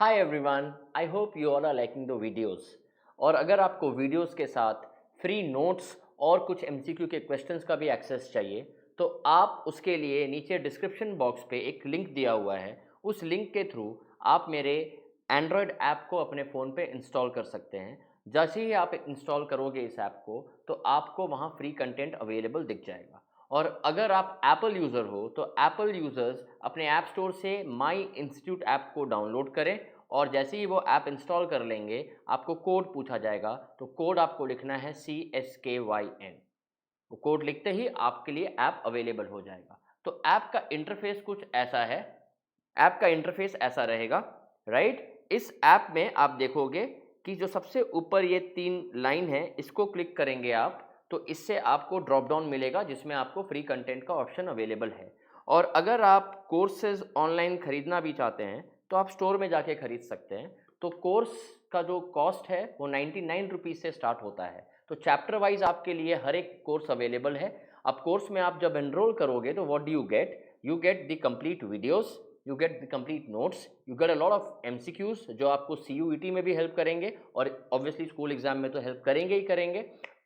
Hi everyone, I hope you all are liking the videos. और अगर आपको videos के साथ फ्री नोट्स और कुछ एमसीक्यू के क्वेश्चंस का भी एक्सेस चाहिए तो आप उसके लिए नीचे डिस्क्रिप्शन बॉक्स पे एक लिंक दिया हुआ है। उस लिंक के थ्रू आप मेरे एंड्रॉयड ऐप को अपने फ़ोन पे इंस्टॉल कर सकते हैं। जैसे ही आप इंस्टॉल करोगे इस ऐप को तो आपको वहाँ फ्री कंटेंट अवेलेबल दिख जाएगा। और अगर आप एप्पल यूज़र हो तो एप्पल यूज़र्स अपने ऐप स्टोर से माई इंस्टीट्यूट ऐप को डाउनलोड करें और जैसे ही वो ऐप इंस्टॉल कर लेंगे आपको कोड पूछा जाएगा। तो कोड आपको लिखना है CSKYN। वो कोड लिखते ही आपके लिए ऐप अवेलेबल हो जाएगा। तो ऐप का इंटरफेस कुछ ऐसा है। ऐप का इंटरफेस ऐसा रहेगा, राइट। इस ऐप में आप देखोगे कि जो सबसे ऊपर ये 3 लाइन है इसको क्लिक करेंगे आप तो इससे आपको ड्रॉप डाउन मिलेगा जिसमें आपको फ्री कंटेंट का ऑप्शन अवेलेबल है। और अगर आप कोर्सेज ऑनलाइन खरीदना भी चाहते हैं तो आप स्टोर में जाके खरीद सकते हैं। तो कोर्स का जो कॉस्ट है वो 99 रुपीज़ से स्टार्ट होता है। तो चैप्टर वाइज आपके लिए हर एक कोर्स अवेलेबल है। अब कोर्स में आप जब एनरोल करोगे तो what do you get? You get the complete videos, you get the complete notes, you get a lot of MCQs जो आपको CUET में भी हेल्प करेंगे और ऑब्वियसली स्कूल एग्जाम में तो हेल्प करेंगे ही करेंगे।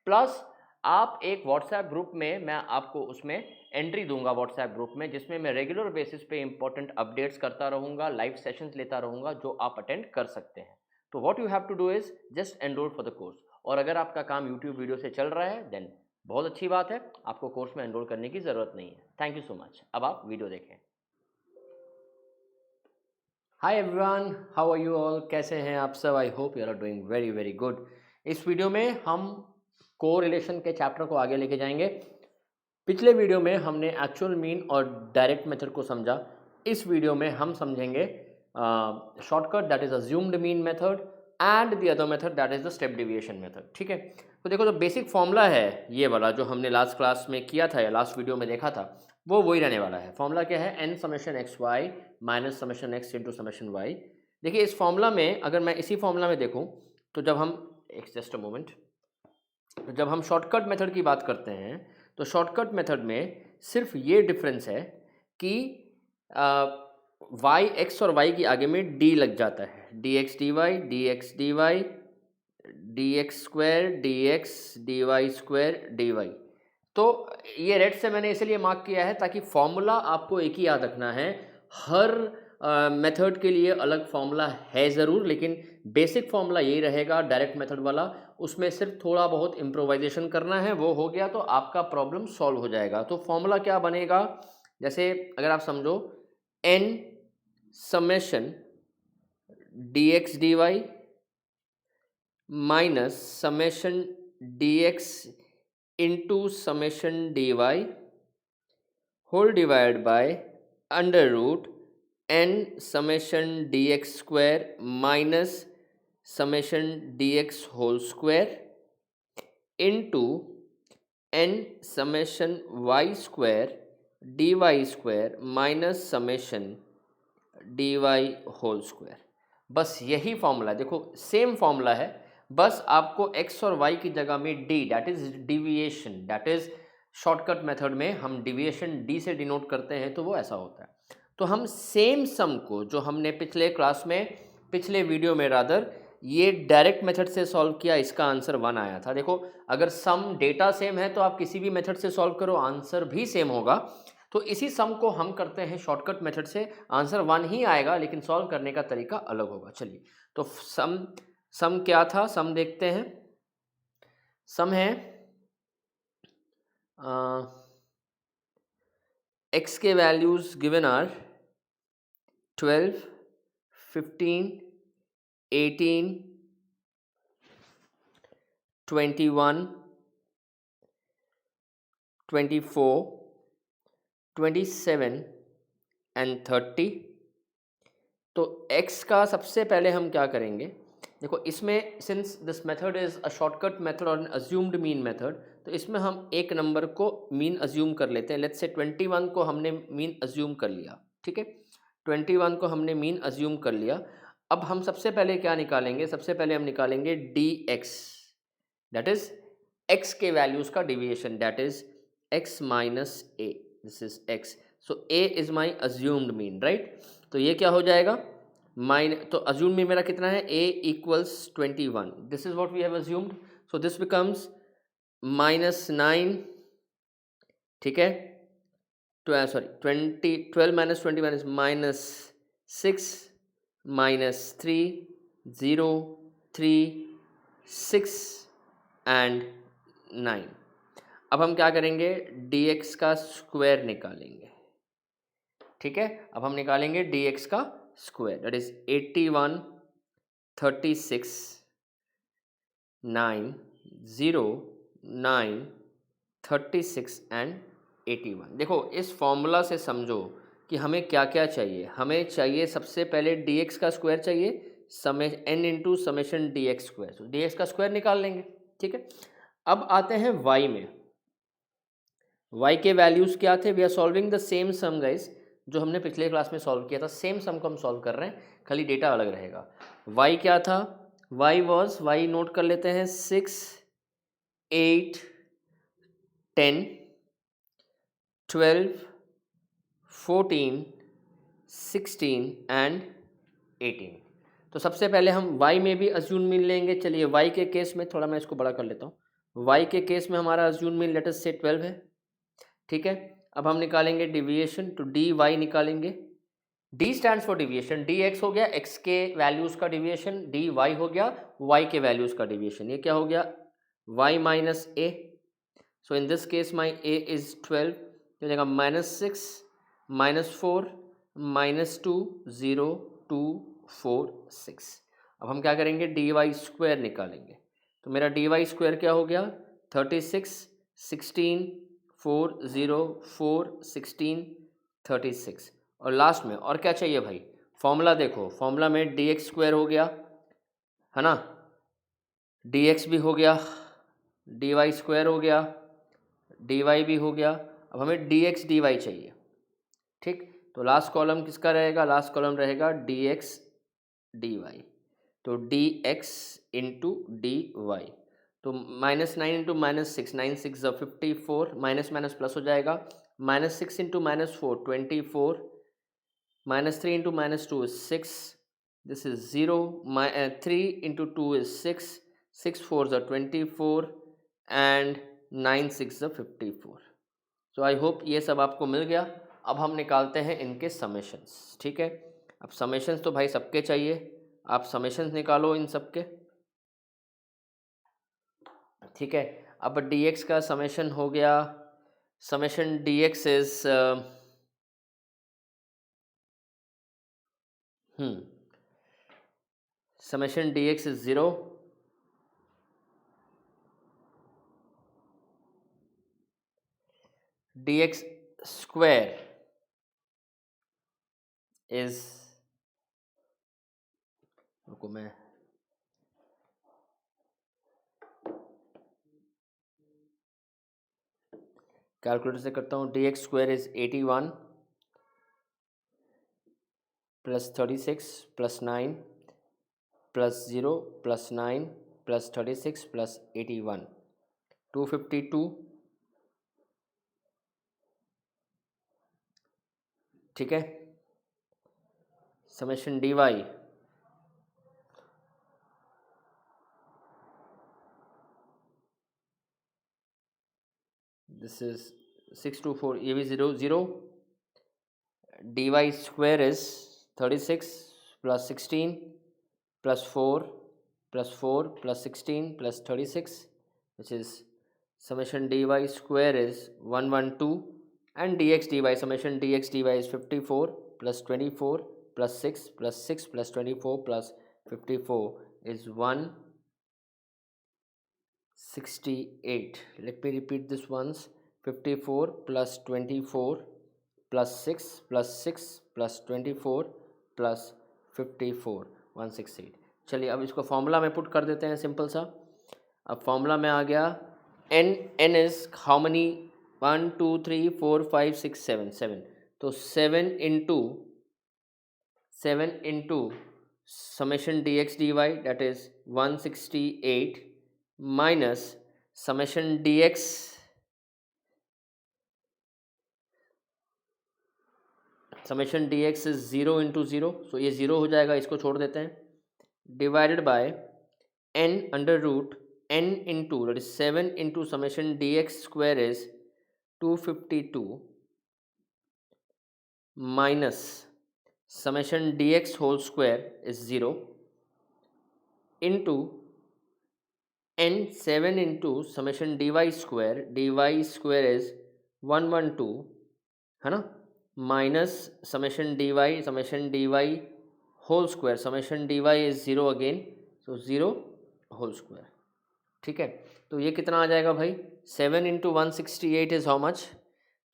प्लस आप एक व्हाट्सएप ग्रुप में, मैं आपको उसमें एंट्री दूंगा व्हाट्सएप ग्रुप में, जिसमें मैं रेगुलर बेसिस पे इंपॉर्टेंट अपडेट्स करता रहूँगा, लाइव सेशंस लेता रहूँगा जो आप अटेंड कर सकते हैं। तो what you have to do is just enrol for the course. और अगर आपका काम यूट्यूब वीडियो से चल रहा है देन बहुत अच्छी बात है, आपको कोर्स में एनरोल करने की ज़रूरत नहीं है। Thank you so much. अब आप वीडियो देखें। Hi everyone, how are you all? कैसे हैं आप सब? I hope you are doing very very good. इस वीडियो में हम को रिलेशन के चैप्टर को आगे लेके जाएंगे। पिछले वीडियो में हमने एक्चुअल मीन और डायरेक्ट मेथड को समझा। इस वीडियो में हम समझेंगे shortcut that is assumed mean method and the other method that is the step deviation method. ठीक है, तो देखो जो बेसिक फॉर्मूला है ये वाला जो हमने लास्ट क्लास में किया था या लास्ट वीडियो में देखा था वो वही रहने वाला है। फॉर्मूला क्या है? N summation x y minus summation x into summation y. देखिए इस फॉर्मूला में अगर मैं इसी फॉर्मूला में देखूँ तो जब हम एक जस्ट अ मोमेंट, तो जब हम शॉर्टकट मेथड की बात करते हैं तो शॉर्टकट मेथड में सिर्फ ये डिफरेंस है कि वाई एक्स और वाई की आगे में डी लग जाता है। D x d y, d x d y, d x square, d x d y square d y. तो ये रेड से मैंने इसलिए मार्क किया है ताकि फॉर्मूला आपको एक ही याद रखना है। हर मेथड के लिए अलग फॉर्मूला है ज़रूर, लेकिन बेसिक फॉर्मूला यही रहेगा डायरेक्ट मेथड वाला। उसमें सिर्फ थोड़ा बहुत इम्प्रोवाइजेशन करना है, वो हो गया तो आपका प्रॉब्लम सॉल्व हो जाएगा। तो फॉर्मूला क्या बनेगा? जैसे अगर आप समझो n summation d x d y minus summation d x into summation d y whole divide by under root n summation d x square minus summation d x whole square into n summation y square d y square minus summation d y whole square. बस यही formula है। देखो same formula है, बस आपको x और y की जगह में d that is deviation, that is shortcut method में हम डिविएशन d से डिनोट करते हैं तो वो ऐसा होता है। तो हम सेम सम को जो हमने पिछले क्लास में, पिछले वीडियो में रादर, ये डायरेक्ट मेथड से सॉल्व किया, इसका आंसर 1 आया था। देखो अगर सम डेटा सेम है तो आप किसी भी मेथड से सॉल्व करो आंसर भी सेम होगा। तो इसी सम को हम करते हैं शॉर्टकट मेथड से, आंसर 1 ही आएगा लेकिन सॉल्व करने का तरीका अलग होगा। चलिए तो सम क्या था, सम देखते हैं। सम है एक्स के वैल्यूज गिवन आर 12, 15, 18, 21, 24, 27 एंड 30। तो x का सबसे पहले हम क्या करेंगे? देखो इसमें since this method is a shortcut method और अज्यूम्ड मीन मेथड, तो इसमें हम एक नंबर को मीन अज्यूम कर लेते हैं। लेट्स से 21 को हमने मीन अज्यूम कर लिया। ठीक है, 21 को हमने मीन अज्यूम कर लिया। अब हम सबसे पहले क्या निकालेंगे? सबसे पहले हम निकालेंगे D x, that is x के वैल्यूज़ का deviation, that is x minus A, this is x। So a is my assumed mean, right. तो ये क्या हो जाएगा? तो अज्यूम में मेरा कितना है, a equals 21, this is what we have assumed, so this becomes -9, ठीक है, 12 माइनस 21 इज -6 -3 0 3 6 एंड 9। अब हम क्या करेंगे, dx का स्क्वायर निकालेंगे, ठीक है। अब हम निकालेंगे dx का स्क्वायर, दैट इज 81 36 9 0 9 36 एंड 81। देखो इस फॉर्मूला से समझो कि हमें क्या क्या चाहिए। हमें चाहिए सबसे पहले dx का स्क्वायर चाहिए, n into summation dx square, तो dx का स्क्वायर निकाल लेंगे, ठीक है। अब आते हैं y में, y के वैल्यूज़ क्या थे, we are solving the same sum guys जो हमने पिछले क्लास में सॉल्व किया था, सेम सम को हम सॉल्व कर रहे हैं, खाली डेटा अलग रहेगा। y क्या था, y नोट कर लेते हैं, 6 8 10 12 14 16 एंड 18। तो सबसे पहले हम y में भी अज्यूम मीन लेंगे। चलिए y के केस में थोड़ा मैं इसको बड़ा कर लेता हूँ। y के केस में हमारा अज्यूम मीन लेट अस से 12 है, ठीक है। अब हम निकालेंगे डिविएशन, तो dy निकालेंगे, d stands for deviation, dx हो गया x के वैल्यूज़ का डिविएशन, dy हो गया y के वैल्यूज़ का डिविएशन। ये क्या हो गया, y minus a, so in this case my a is 12, तो जाएगा -6 -4 -2 0 2 4 6। अब हम क्या करेंगे, dy स्क्वायर निकालेंगे, तो मेरा dy स्क्वायर क्या हो गया, 36 16 4 0 4 16 36। और लास्ट में और क्या चाहिए भाई, फॉर्मूला देखो, फॉर्मूला में dx स्क्वायर हो गया है ना, dx भी हो गया, dy स्क्वायर हो गया, dy भी हो गया। अब हमें dx dy चाहिए, ठीक। तो लास्ट कॉलम किसका रहेगा, लास्ट कॉलम रहेगा dx dy, तो dx इंटू dy, तो -9 इंटू -6 9 6 54, माइनस माइनस प्लस हो जाएगा, -6 into -4 24, -3 into -2 is 6, this is 0, 3 into 2 is 6, 6 4s are 24 and 9 6 are 54। So I hope ये सब आपको मिल गया। अब हम निकालते हैं इनके समेशंस, ठीक है। अब समेशंस तो भाई सबके चाहिए, आप समेशंस निकालो इन सबके, ठीक है। अब dx का समेशन हो गया, summation dx is summation dx is 0, dx square is, रुको मैं कैलकुलेटर से करता हूँ, dx square is 81 plus 36 plus 9 plus 0 plus 9 plus 36 plus 81, 252, ठीक है। समेशन dy, दिस इज 624, ये भी 0 0, dy square is 36 plus 16 plus 4 plus 4 plus 16 plus 36, which is summation dy square is 112, and dx dy, summation dx dy is 54 plus 24 plus 6 plus 6 plus 24 plus 54 is 168. Let me repeat this once, 54 plus 24 plus 6 plus 6 plus 24 plus 54, 168। चलिए अब इसको formula में put कर देते हैं simple सा। अब formula में आ गया, n इज हाउ मनी, 1 2 3 4 5 6 7 7, तो 7 into summation dx dy, that is 168 minus summation summation d x is 0 into 0, so ये 0 हो जाएगा, इसको छोड़ देते हैं, divided by n under root n into that is 7 into summation d x square is 252 minus summation d x whole square is 0 into n 7 into summation d y square is 112, है ना, minus summation d y whole square, summation d y is 0 again, so 0 whole square. ठीक है, तो ये कितना आ जाएगा भाई, 7 into 168 is how much,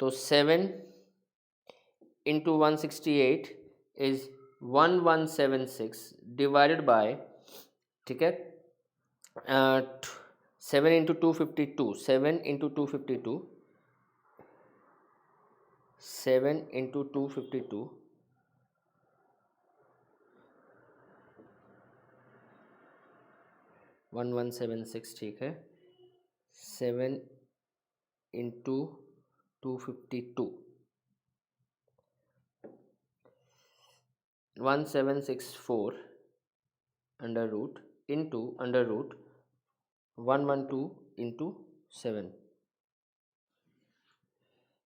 तो 7 इंटू 168 इज 1176 डिवाइडेड बाय, ठीक है, 7 इंटू 252, 7 इंटू 252, 7 इंटू 252 1176, ठीक है, 7 into 252 1764 under root into under root 112 into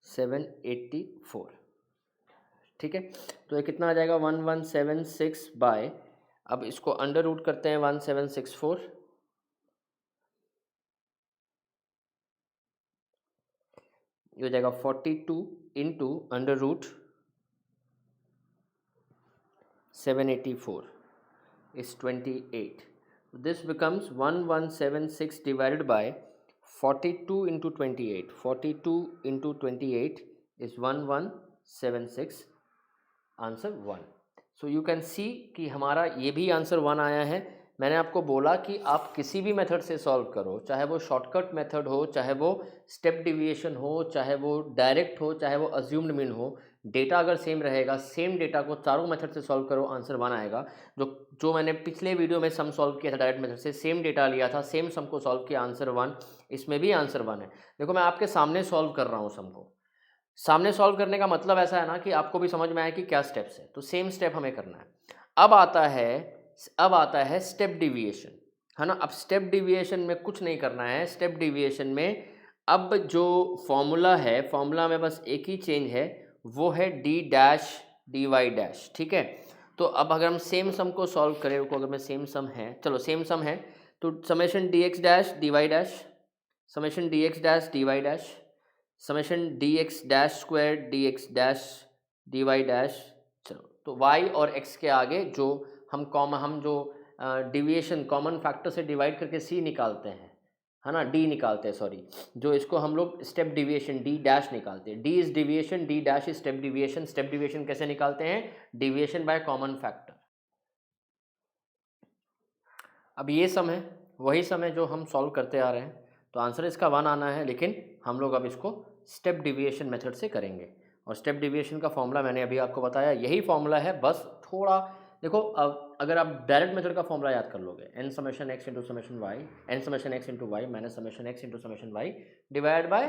784, ठीक है, तो ये कितना आ जाएगा 1176 बाय, अब इसको अंडर रूट करते हैं 1764, ये हो जाएगा 42 into under root 784 is 28. This becomes 1176 divided by 42 into 28. 42 into 28 is 1176. Answer 1. So you can see कि हमारा ये भी आंसर 1 आया है। मैंने आपको बोला कि आप किसी भी मेथड से सॉल्व करो, चाहे वो शॉर्टकट मेथड हो, चाहे वो स्टेप डिविएशन हो, चाहे वो डायरेक्ट हो, चाहे वो अज्यूम्ड मीन हो, डेटा अगर सेम रहेगा, सेम डेटा को चारों मेथड से सॉल्व करो, आंसर 1 आएगा। जो मैंने पिछले वीडियो में सम सॉल्व किया था डायरेक्ट मेथड से, सेम डेटा लिया था, सेम सम को सॉल्व किया, आंसर 1, इसमें भी आंसर 1 है। देखो मैं आपके सामने सॉल्व कर रहा हूँ सम को। सामने सॉल्व करने का मतलब ऐसा है ना कि आपको भी समझ में आया कि क्या स्टेप्स है, तो सेम स्टेप हमें करना है। अब आता है स्टेप डिविएशन, है ना। अब स्टेप डिविएशन में कुछ नहीं करना है। स्टेप डिविएशन में अब जो फॉर्मूला है, फॉर्मूला में बस एक ही चेंज है, वो है d dash d y dash, ठीक है। तो अब अगर हम सेम सम को सॉल्व करें, को अगर मैं सेम सम है, चलो सेम सम है, तो summation d x dash d y dash, summation d x dash d y dash, summation d x dash square d x dash d y dash. चलो तो y और x के आगे जो हम जो डिविएशन कॉमन फैक्टर से डिवाइड करके c निकालते हैं, है ना, d निकालते हैं, सॉरी, जो इसको हम लोग स्टेप डिविएशन d डैश निकालते हैं। d is deviation, d dash is step deviation. Step deviation कैसे निकालते हैं? Deviation by common factor. अब ये सम है, वही सम है जो हम सॉल्व करते आ रहे हैं, तो आंसर इसका 1 आना है, लेकिन हम लोग अब इसको स्टेप डिविएशन मेथड से करेंगे। और स्टेप डिविएशन का फॉर्मूला मैंने अभी आपको बताया, यही फॉर्मूला है, बस थोड़ा देखो। अब अगर आप डायरेक्ट मेथड का फॉर्मूला याद कर लोगे, n summation x into summation y, n summation x into y minus summation x into summation y divide by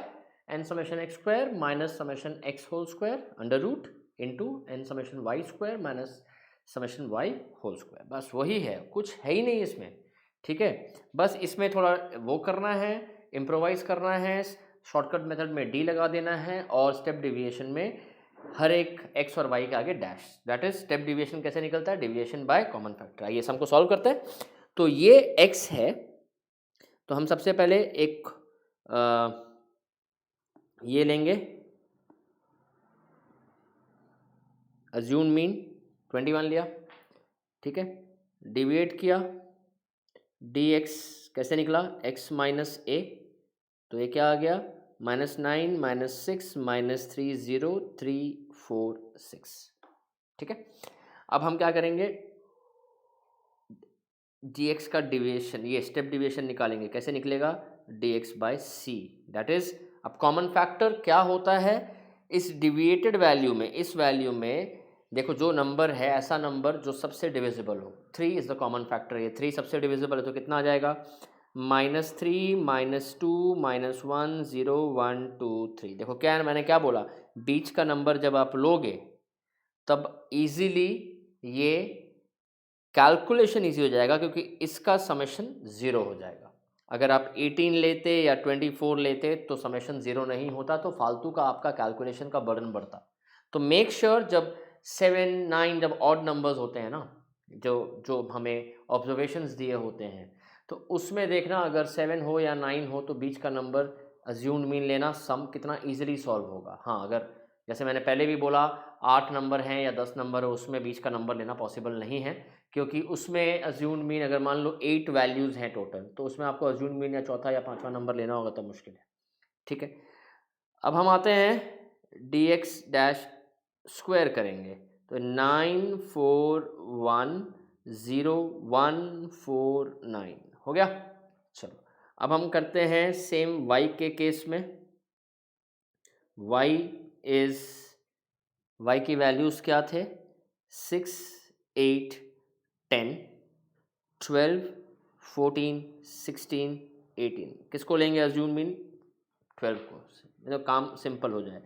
n summation x square minus summation x whole square under root into n summation y square minus summation y whole square. बस वही है, कुछ है ही नहीं इसमें, ठीक है। बस इसमें थोड़ा वो करना है, इम्प्रोवाइज करना है, शॉर्टकट मेथड में डी लगा देना है, और स्टेप डिविएशन में हर एक x और y के आगे dash. That is step deviation कैसे निकलता है? Deviation by common factor. आइए सम को सॉल्व करते हैं। तो ये x है, तो हम सबसे पहले एक ये लेंगे, अज्यूम मीन 21 लिया, ठीक है, डिविएट किया, dx कैसे निकला? x माइनस ए, तो ये क्या आ गया? -9 -6 -30346, ठीक है। अब हम क्या करेंगे? dx का डिविएशन, ये स्टेप डिविएशन निकालेंगे। कैसे निकलेगा? dx by c, that is, अब कॉमन फैक्टर क्या होता है इस डिविएटेड वैल्यू में? इस वैल्यू में देखो, जो नंबर है, ऐसा नंबर जो सबसे डिविजिबल हो। 3 इज द कॉमन फैक्टर, ये 3 सबसे डिविजिबल है, तो कितना आ जाएगा? -3 -2 -1 0 1 2 3। देखो क्या मैंने क्या बोला, बीच का नंबर जब आप लोगे तब इजीली ये कैलकुलेशन इजी हो जाएगा, क्योंकि इसका समेशन 0 हो जाएगा। अगर आप 18 लेते या 24 लेते तो समेशन 0 नहीं होता, तो फालतू का आपका कैलकुलेशन का बर्डन बढ़ता। तो मेक श्योर जब 7, 9 जब ऑड नंबर्स होते हैं ना, जो जो हमें ऑब्जर्वेशंस दिए होते हैं, तो उसमें देखना अगर 7 हो या 9 हो तो बीच का नंबर अज्यूम्ड मीन लेना, सम कितना ईजिली सॉल्व होगा। हाँ, अगर जैसे मैंने पहले भी बोला 8 नंबर हैं या 10 नंबर है, उसमें बीच का नंबर लेना पॉसिबल नहीं है, क्योंकि उसमें अज्यूम्ड मीन अगर मान लो 8 वैल्यूज़ हैं टोटल, तो उसमें आपको अज्यूम्ड मीन या चौथा या पांचवा नंबर लेना होगा, तब मुश्किल है। ठीक है, अब हम आते हैं डी एक्स डैश स्क्वायर करेंगे, तो 9410,149 हो गया। चलो अब हम करते हैं सेम y के केस में। y इज y की वैल्यूज़ क्या थे? 6, 8, 10, 12, 14, 16, 18। किसको लेंगे अज्यूम मीन? 12 को, तो काम सिंपल हो जाए।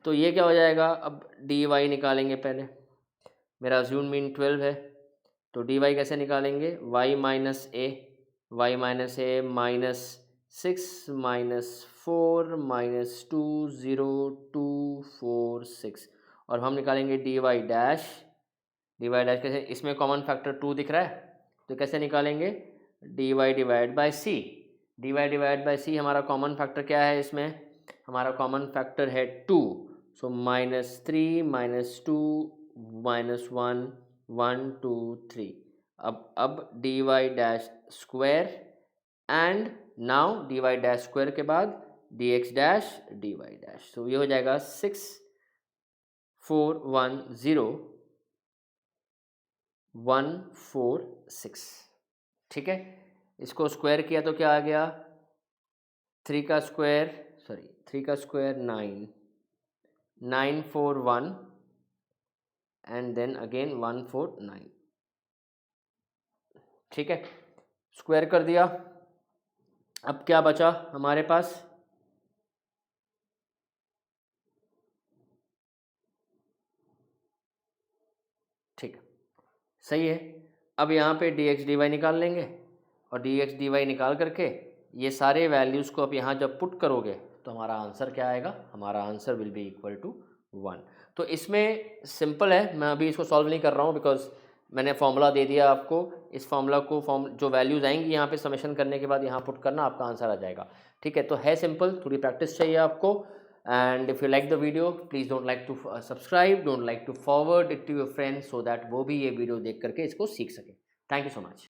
तो ये क्या हो जाएगा, अब डी वाई निकालेंगे पहले। मेरा अज्यूम मीन 12 है, तो डी वाई कैसे निकालेंगे? y minus a, y minus a minus 6 minus 4 minus 2 0 2 4 6, और हम निकालेंगे d y dash. D y dash कैसे? इसमें कॉमन फैक्टर 2 दिख रहा है, तो कैसे निकालेंगे? D y divide by c. D y divide by c हमारा कॉमन फैक्टर क्या है इसमें? हमारा कॉमन फैक्टर है 2, सो -3 -2 -1 1 2 3। अब d y dash square, and now d y dash square के बाद d x dash d y dash, तो ये हो जाएगा 6 4 1 0 1 4 6। ठीक है, इसको स्क्वायर किया तो क्या आ गया? 3 का स्क्वायर 9 9 4 1 एंड देन अगेन 1 4 9। ठीक है, स्क्वायर कर दिया। अब क्या बचा हमारे पास? ठीक है, सही है। अब यहाँ पे डी एक्स डी वाई निकाल लेंगे, और डी एक्स डी वाई निकाल करके ये सारे वैल्यूज़ को अब यहाँ जब पुट करोगे तो हमारा आंसर क्या आएगा? हमारा answer will be equal to 1। तो इसमें सिंपल है, मैं अभी इसको सॉल्व नहीं कर रहा हूँ, बिकॉज मैंने फॉर्मूला दे दिया आपको। इस फॉर्मूला को जो वैल्यूज़ आएंगी यहाँ पे समेशन करने के बाद यहाँ पुट करना, आपका आंसर आ जाएगा। ठीक है, तो है सिंपल, थोड़ी प्रैक्टिस चाहिए आपको। And if you like the video, please don't like to subscribe, don't like to forward it to your friends, so that वो भी ये वीडियो देख करके इसको सीख सके। Thank you so much.